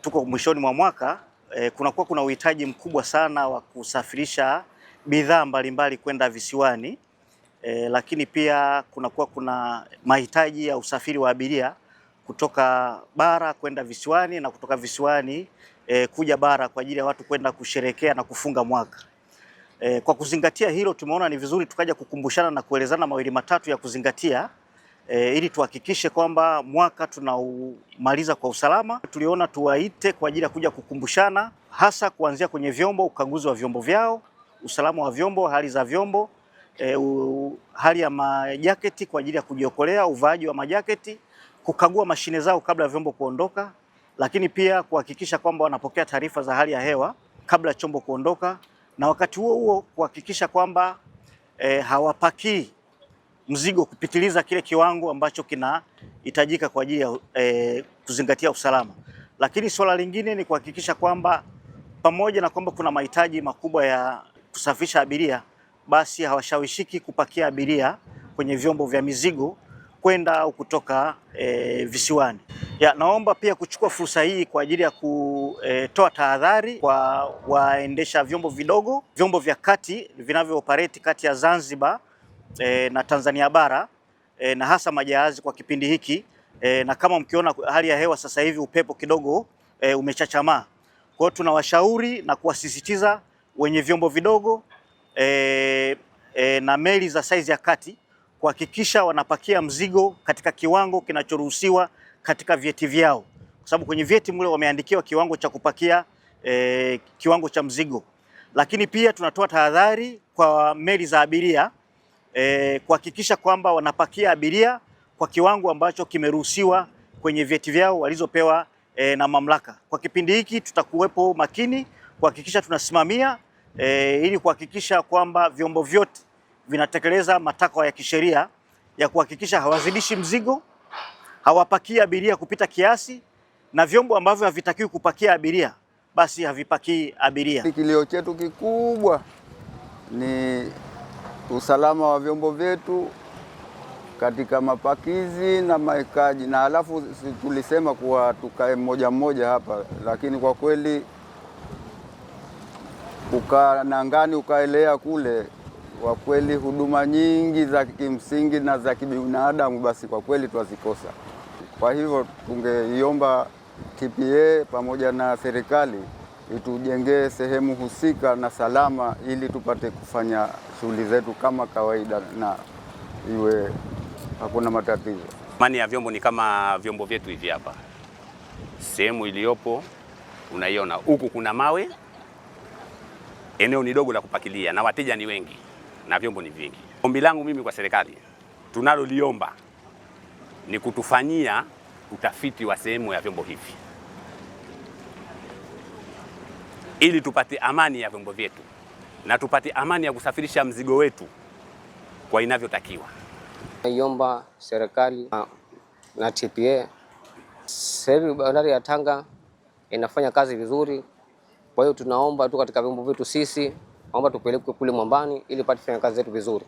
tuko mwishoni mwa mwaka kunakuwa kuna uhitaji mkubwa sana wa kusafirisha bidhaa mbalimbali kwenda visiwani, lakini pia kunakuwa kuna mahitaji ya usafiri wa abiria kutoka bara kwenda visiwani na kutoka visiwani kuja bara kwa ajili ya watu kwenda kusherekea na kufunga mwaka. Kwa kuzingatia hilo, tumeona ni vizuri tukaja kukumbushana na kuelezana mawili matatu ya kuzingatia ili tuhakikishe kwamba mwaka tunaumaliza kwa usalama. Tuliona tuwaite kwa ajili ya kuja kukumbushana, hasa kuanzia kwenye vyombo, ukaguzi wa vyombo vyao, usalama wa vyombo, hali za vyombo, hali ya majaketi kwa ajili ya kujiokolea, uvaaji wa majaketi, kukagua mashine zao kabla ya vyombo kuondoka, lakini pia kuhakikisha kwamba wanapokea taarifa za hali ya hewa kabla ya chombo kuondoka, na wakati huo huo kuhakikisha kwamba hawapakii mzigo kupitiliza kile kiwango ambacho kinahitajika kwa ajili ya kuzingatia usalama. Lakini swala lingine ni kuhakikisha kwamba pamoja na kwamba kuna mahitaji makubwa ya kusafirisha abiria, basi hawashawishiki kupakia abiria kwenye vyombo vya mizigo kwenda au kutoka visiwani. Naomba pia kuchukua fursa hii kwa ajili ya kutoa tahadhari kwa waendesha vyombo vidogo, vyombo vya kati vinavyo operate kati ya Zanzibar na Tanzania bara, na hasa majahazi kwa kipindi hiki, na kama mkiona hali ya hewa sasa hivi upepo kidogo umechachamaa. Kwa hiyo tunawashauri na kuwasisitiza wenye vyombo vidogo na meli za saizi ya kati kuhakikisha wanapakia mzigo katika kiwango kinachoruhusiwa katika vyeti vyao, kwa sababu kwenye vyeti mle wameandikiwa kiwango cha kupakia kiwango cha mzigo. Lakini pia tunatoa tahadhari kwa meli za abiria kuhakikisha kwamba wanapakia abiria kwa kiwango ambacho kimeruhusiwa kwenye vyeti vyao walizopewa na mamlaka. Kwa kipindi hiki tutakuwepo makini kuhakikisha tunasimamia ili kuhakikisha kwamba vyombo vyote vinatekeleza matakwa ya kisheria ya kuhakikisha hawazidishi mzigo, hawapakii abiria kupita kiasi, na vyombo ambavyo havitakiwi kupakia abiria basi havipakii abiria. Kilio chetu kikubwa ni usalama wa vyombo vyetu katika mapakizi na maekaji, na alafu tulisema kuwa tukae mmoja mmoja hapa, lakini kwa kweli ukaa nangani ukaelea kule, kwa kweli huduma nyingi za kimsingi na za kibinadamu basi kwa kweli twazikosa. Kwa hivyo tungeiomba TPA pamoja na serikali itujengee sehemu husika na salama ili tupate kufanya shughuli zetu kama kawaida na iwe hakuna matatizo. Amani ya vyombo ni kama vyombo vyetu hivi hapa. Sehemu iliyopo unaiona huku kuna mawe, eneo ni dogo la kupakilia na wateja ni wengi na vyombo ni vingi. Ombi langu mimi kwa serikali tunaloliomba ni kutufanyia utafiti wa sehemu ya vyombo hivi ili tupate amani ya vyombo vyetu na tupate amani ya kusafirisha mzigo wetu kwa inavyotakiwa. Naiomba serikali na TPA, sasa hivi bandari ya Tanga inafanya kazi vizuri, kwa hiyo tunaomba tu katika vyombo vyetu sisi naomba tupelekwe kule mwambani ili pate kufanya kazi zetu vizuri.